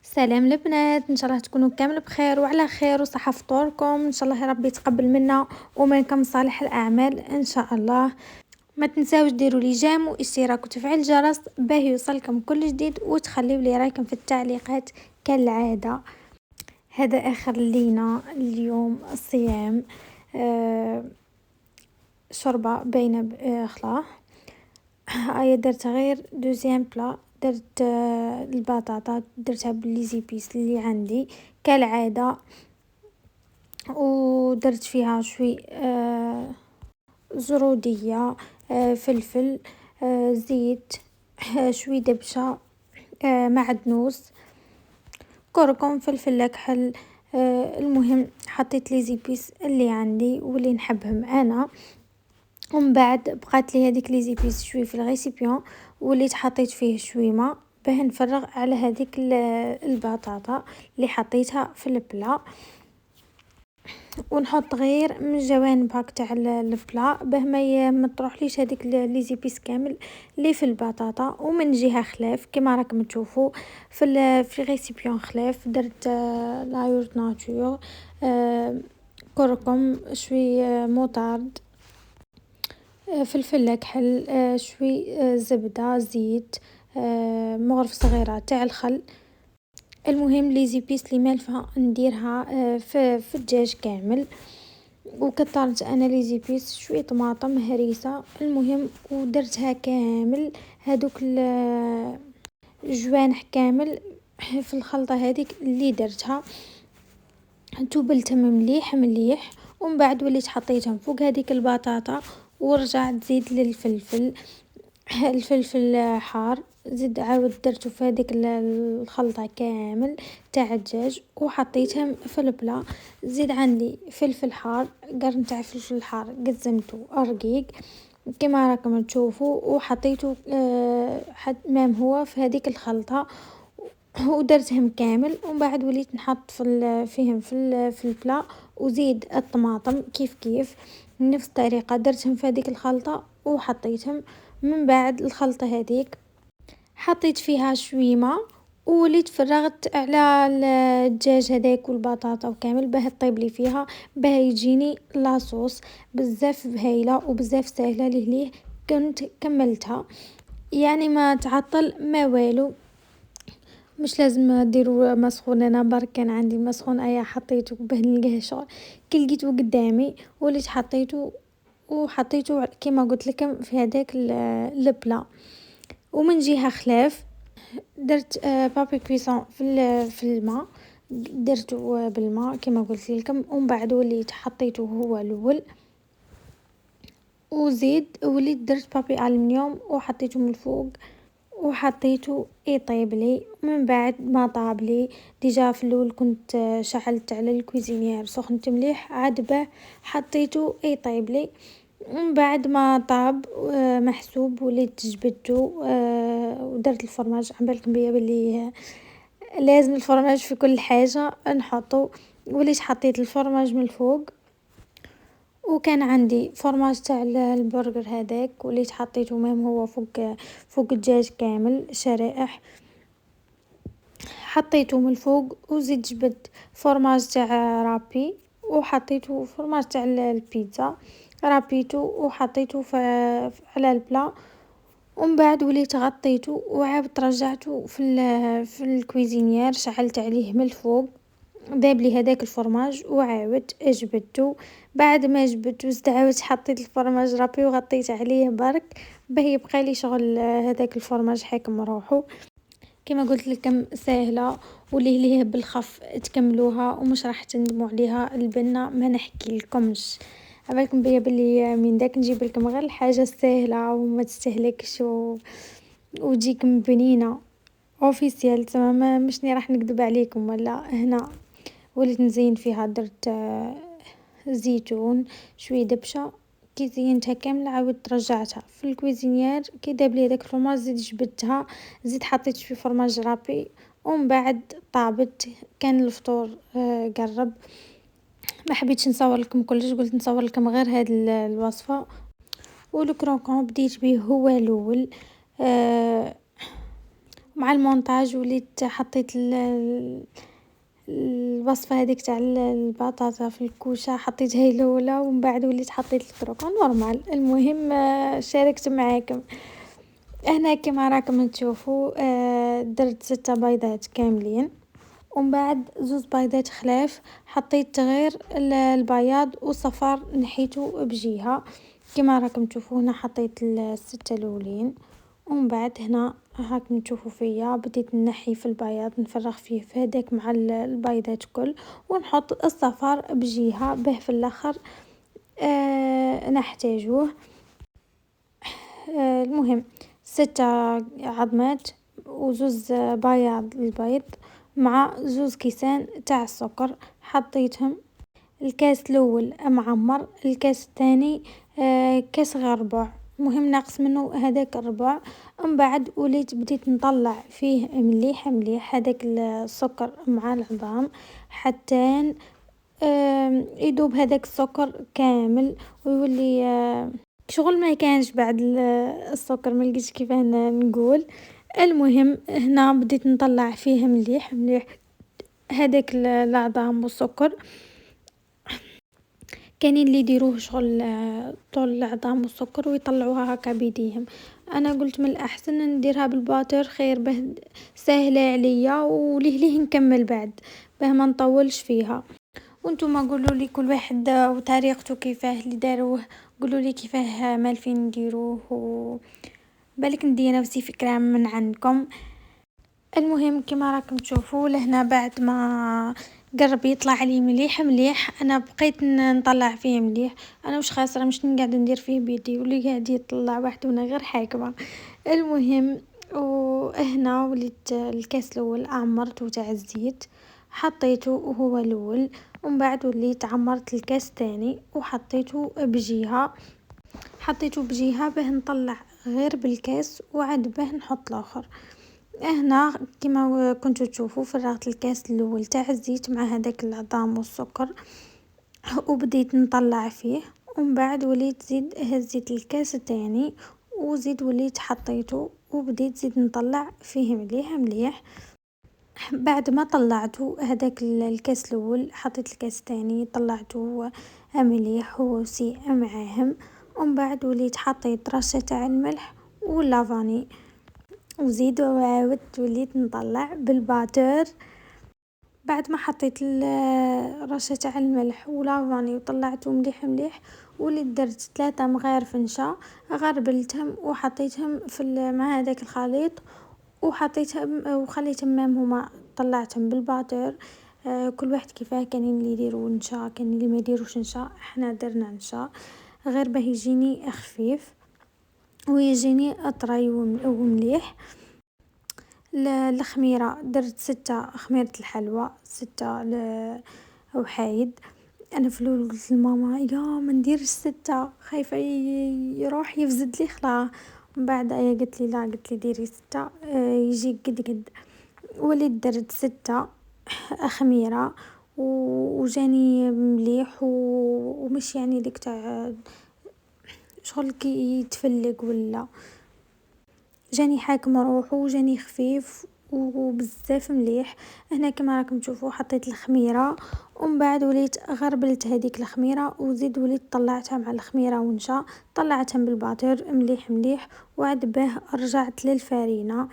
سلام البنات، ان شاء الله تكونوا كامل بخير وعلى خير وصحه فطوركم. ان شاء الله يا ربي يتقبل منا ومنكم صالح الاعمال ان شاء الله. ما تنساوش ديروا لي جيم واشتراك وتفعيل الجرس باه يوصلكم كل جديد، وتخليوا لي رايكم في التعليقات كالعاده. هذا اخر لينا اليوم الصيام. شوربه بين خلاص. هيا درت غير دوزيام بلا، درت البطاطا درتها بالليزيبيس اللي عندي كالعاده، ودرت فيها شوي زروديه، فلفل، زيت، شوي دبشه، معدنوس، كركم، فلفل كحل. المهم حطيت لي زيبيس اللي عندي واللي نحبهم انا، ومن بعد بقات لي هذيك لي زيبيس شوي في الغيسيبيون، وليت حطيت فيه شوي ماء باه نفرغ على هذيك البطاطا اللي حطيتها في البلا، ونحط غير من الجوانب هاك تاع البلا باه ما تروحليش هذيك لي زيبيس كامل اللي في البطاطا. ومن جهه خلاف كما راكم تشوفوا في غيسيبيون خلاف درت لا يورت ناتور، كركم، شوي موطارد، فلفل كحل، شوي زبدة، زيت، مغرف صغيرة تاع الخل. المهم لي زيبيس لي مالفه نديرها في الدجاج كامل. وكثرت انا لي زيبيس شويه طماطم هريسه، المهم ودرتها كامل هذوك الجوانح كامل في الخلطه هذيك اللي درتها، توبلتهم مليح مليح. ومن بعد وليت حطيتهم فوق هذيك البطاطا، ورجعت زيد للفلفل الفلفل حار، زيد عاود درته في هذيك الخلطة كامل تاع الدجاج وحطيتهم في البلا. زيد عندي فلفل حار، قرن تاع فلفل حار قزمته رقيق كما راكم تشوفوا، وحطيته حد مام هو في هذيك الخلطة ودرتهم كامل. ومن بعد وليت نحط فيهم في البلا، وزيد الطماطم كيف كيف نفس الطريقة درتهم في هذيك الخلطة وحطيتهم. من بعد الخلطة هذيك حطيت فيها شوي ماء، وليت فرغت على الدجاج هذاك والبطاطا وكامل باه طيب لي فيها، باه يجيني لاصوص بزاف هايله وبزاف سهله ليه كنت كملتها، يعني ما تعطل ما والو. مش لازم ديروا ما سخون، انا برك كان عندي ما سخون ايا حطيته باه نلقاه شغل كي لقيته قدامي وليت حطيته كما قلت لكم في هذاك البلا. ومن جهه خلاف درت بابي كويسون في الماء، درته بالماء كما قلت لكم. ومن بعد وليت حطيته هو الاول، وزيد وليت درت بابي ألمنيوم وحطيته من الفوق وحطيته يطيب لي. من بعد ما طاب لي ديجا في الاول كنت شعلت على الكوزينيير سخنت مليح عاد باه حطيته يطيب لي. من بعد ما طاب محسوب وليت جبدته ودرت الفرماج. عبالكم بيا بلي لازم الفرماج في كل حاجه نحطه، وليت حطيت الفرماج من الفوق. وكان عندي فرماج تاع البرجر هذاك وليت حطيته مام هو فوق الدجاج كامل شرائح، حطيته من الفوق. وزيد جبت فرماج تاع رابي وحطيته فرماج تاع البيتزا رابيته وحطيته على البلا. ومن بعد وليت غطيته وعاودت رجعته في الكويزينيير شعلت عليه من الفوق ذاب لي هذاك الفرماج وعاودت جبدته. بعد ما جبدته زدت عاودت حطيت الفرماج رابي وغطيت عليه برك باه يبقى لي شغل هذاك الفرماج حاكم روحه. كما قلت لكم سهله وليه بالخف تكملوها ومش راح تندموا عليها. البنه ما نحكي لكمش، عبالكم بيا بلي من داك نجيب لكم غير الحاجه السهله وما تستهلكش وتجيكم بنينه اوفيسيال تمام. مشني راح نكذب عليكم ولا هنا وليت نزين فيها. درت زيتون شويه دبشه، كي زينتها كامله عاودت رجعتها في الكويزينيير كي داب لي داك الفرماج زيد جبدتها، زيد حطيت في فرماج رابي. ومن بعد طابت كان الفطور قرب. ما حبيتش نصور لكم كلش، قلت نصور لكم غير هاد الوصفه. والكروكون بديت به هو الاول مع المونتاج وليت حطيت الوصفة هذيك تاع البطاطا في الكوشة، حطيتها هي الأولى ومن بعد وليت حطيت الكروكون نورمال. المهم شاركت معاكم هنا كما راكم تشوفوا. درت 6 بيضات كاملين ومن بعد 2 بيضات خلاف، حطيت غير البياض والصفار نحيته بجهة كما راكم تشوفوا. هنا حطيت ال6 الأولين ومن بعد هنا هاكم تشوفوا فيا بديت نحي في البياض، نفرغ فيه في هذاك مع البيضات كل، ونحط الصفار بجهة به في الاخر نحتاجوه. المهم 6 عظمات وزوز بياض البيض مع 2 كيسان تاع السكر حطيتهم. الكاس الاول معمر، الكاس الثاني كاس غير ربع، مهم ناقص منه هذاك الربع. من بعد وليت بديت نطلع فيه مليح مليح هذاك السكر مع العظام حتى يذوب هذاك السكر كامل ويولي شغل ما كانش بعد السكر، ما لقيتش كيف نقول. المهم هنا بديت نطلع فيه مليح مليح هذاك العظام والسكر. كاينين اللي يديروه شغل طول العظام والسكر ويطلعوها هكا بيديهم، انا قلت من الاحسن نديرها بالباتر خير به سهله عليا وليه نكمل بعد به ما نطولش فيها. وانتم قولوا لي كل واحد وطريقته كيفاه اللي داروه، قولوا لي كيفاه مالفين نديروه بالك ندي نفسي فكره من عندكم. المهم كما راكم تشوفوا لهنا بعد ما قرب يطلع عليه مليح مليح، انا بقيت نطلع فيه مليح. انا وش خاسره مش نقعد ندير فيه بيدي واللي قاعد يطلع وحده وانا غير حاكمه. المهم وهنا وليت الكاس الاول عمرته تاع الزيت حطيته وهو الاول، ومن بعد وليت عمرت الكاس الثاني وحطيته بجهه، حطيته بجهه به نطلع غير بالكاس وعاد به نحط الاخر. هنا كما كنتوا تشوفوا فرغت الكاس الاول تاع الزيت مع هذاك العظام والسكر وبديت نطلع فيه، ومن بعد وليت زيد هزيت الكاس الثاني وزيد وليت حطيته وبديت زيد نطلع فيه مليح مليح. بعد ما طلعته هذاك الكاس الاول حطيت الكاس الثاني طلعته مليح هو سي معاهم، ومن بعد وليت حطيت رشه تاع الملح واللافاني وزيد وعاودت وليت نطلع بالباتر. بعد ما حطيت رشة تاع الملح ولافاني وطلعته مليح مليح وليت درت 3 مغارف نشا غربلتهم وحطيتهم في مع هذاك الخليط وحطيتهم وخليتهم مام هما طلعتهم بالباتر. كل واحد كيفاه، كان اللي يديروا نشا كان اللي ما يديروش نشا، احنا درنا نشا غير به يجيني خفيف ويجيني اطري ومليح. الخميرة درت 6 خميرة الحلوى 6 وحايد. انا في الاول قلت لماما يا ما نديرش 6 خايفه يروح يفزد لي خلا، من بعد هي قلت لي لا، قلت لي ديري 6 يجي قد قد. وليت درت 6 خميره وجاني مليح ومش يعني ديك تاع شغل كي يتفلق ولا، جاني حاكم روحه وجاني خفيف وبزاف مليح. هنا كما راكم تشوفوا حطيت الخميره ومن بعد وليت غربلت هذيك الخميره وزيد وليت طلعتها مع الخميره ونشا طلعتهم بالباتر مليح مليح. وعد به رجعت للفارينه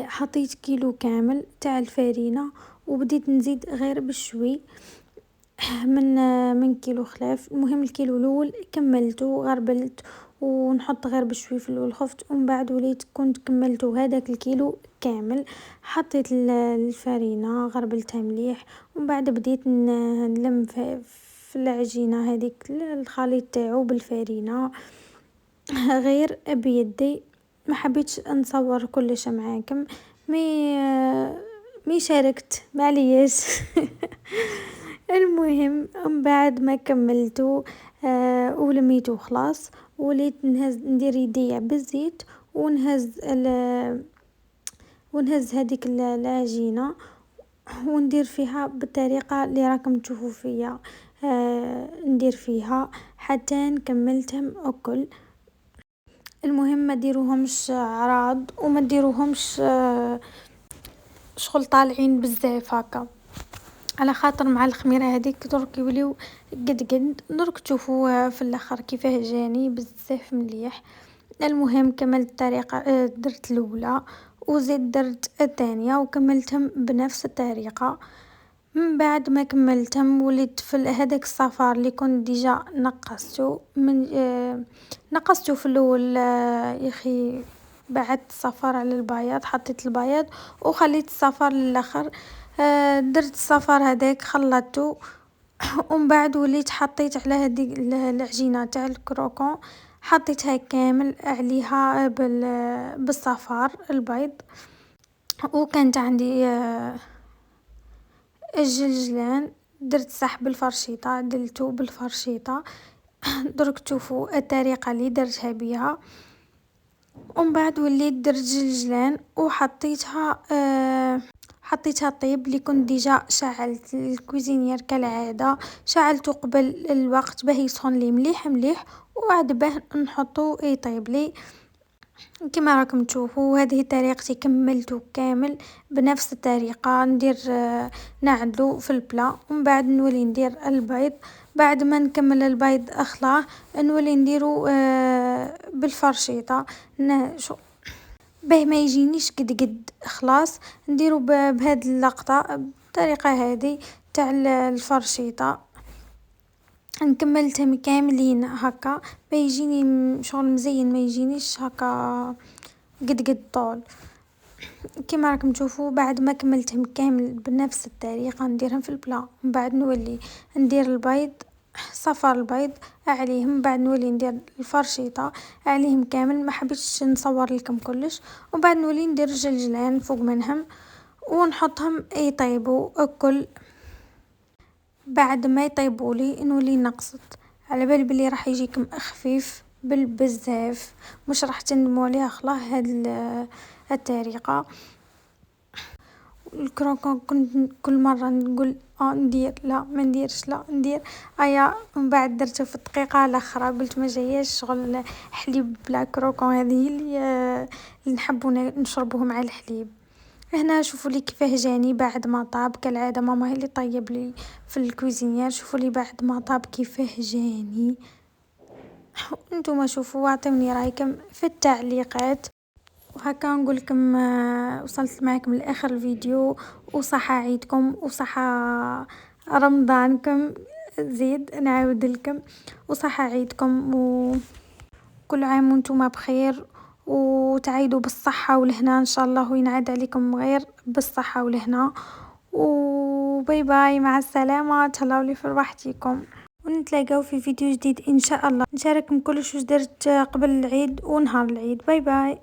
حطيت كيلو كامل تاع الفارينه وبديت نزيد غير بشوي من كيلو خلاف. المهم الكيلو الاول كملته غربلت ونحط غير بشوي في الاول خفت، ومن بعد وليت كنت كملته هذاك الكيلو كامل. حطيت الفارينه غربلتها مليح ومن بعد بديت نلم في العجينه هذيك الخليط تاعو بالفارينه غير بيدي. ما حبيتش نصور كلش معاكم مي شاركت معليش المهم من بعد ما كملته ولميته خلاص وليت ندير يدي بالزيت ونهز هذيك العجينه وندير فيها بالطريقه اللي راكم تشوفوا فيا ندير فيها حتى كملتهم اكل. المهم ما ديروهمش عراض وما ديروهمش شغل طالعين بزاف هكا، على خاطر مع الخميرة هذيك درك يوليو قد درك تشوفوا في الاخر كيفاه جاني بزاف مليح. المهم كملت الطريقة، درت الاولى وزيد درت الثانية وكملتهم بنفس الطريقة. من بعد ما كملتهم وليت في هذاك الصفار اللي كنت ديجا نقصته من نقصته في الاول، يا اخي بعدت الصفار على البياض، حطيت البياض وخليت الصفار للاخر. درت الصفار هذاك خلطته ومن بعد وليت حطيت على هذيك العجينه تاع الكروكون، حطيتها كامل عليها بالصفار البيض. وكانت عندي الجلجلان، درت سحب الفرشيطة دلتو بالفرشيطة. درك تشوفوا الطريقة اللي درتها بها. ومن بعد وليت درت جلجلان وحطيتها حطيتها طيب اللي كنت ديجا شعلت الكوزينير كالعادة، شعلته قبل الوقت باه يسخن لي مليح وعاد باه نحطو يطيب لي كما راكم تشوفوا. هذه طريقتي كملته كامل بنفس الطريقة، ندير نعدلو في البلا ومن بعد نولي ندير البيض. بعد ما نكمل البيض اخلاه نولي نديرو بالفرشيطة باه ما يجينيش قد خلاص نديرو بهاد اللقطة بالطريقة هذه تاع الفرشيطة. نكملتهم كاملين هكا بيجيني شغل مزين، ما يجينيش هكا قد طول كما راكم تشوفوا. بعد ما كملتهم كامل بنفس الطريقه نديرهم في البلا، من بعد نولي ندير البيض، صفار البيض عليهم، بعد نولي ندير الفرشيطه عليهم كامل، ما حبيتش نصور لكم كلش. وبعد نولي ندير الجلجلان فوق منهم ونحطهم يطيبوا الكل. بعد ما يطيبوا لي نولي نقصد على بالي بلي راح يجيكم خفيف بالبزاف، مش راح تندموا عليها خلا هاد الطريقه. الكروكون كنت كل مره نقول ندير لا ما نديرش لا ندير ايا، من بعد درته في الدقيقه الاخرى قلت ما جاياش شغل حليب بلا كروكون، هذه اللي نحبوا نشربوه مع الحليب. هنا شوفوا لي كيفاه جاني بعد ما طاب، كالعاده ماما هي اللي طيب لي في الكوزينير. شوفوا لي بعد ما طاب كيفاه جاني، انتم شوفوا واعطوني رايكم في التعليقات. وهكا نقول لكم وصلت معكم لاخر الفيديو، وصحة عيدكم وصحة رمضانكم، زيد نعاود لكم وصحة عيدكم وكل عام وانتم بخير وتعيدوا بالصحة والهنا ان شاء الله، وينعاد عليكم غير بالصحة والهنا. وباي باي مع السلامة، تهلاو لي في رواحتكم ونتلاقاو في فيديو جديد ان شاء الله. نشارككم كلش واش درت قبل العيد ونهار العيد. باي باي.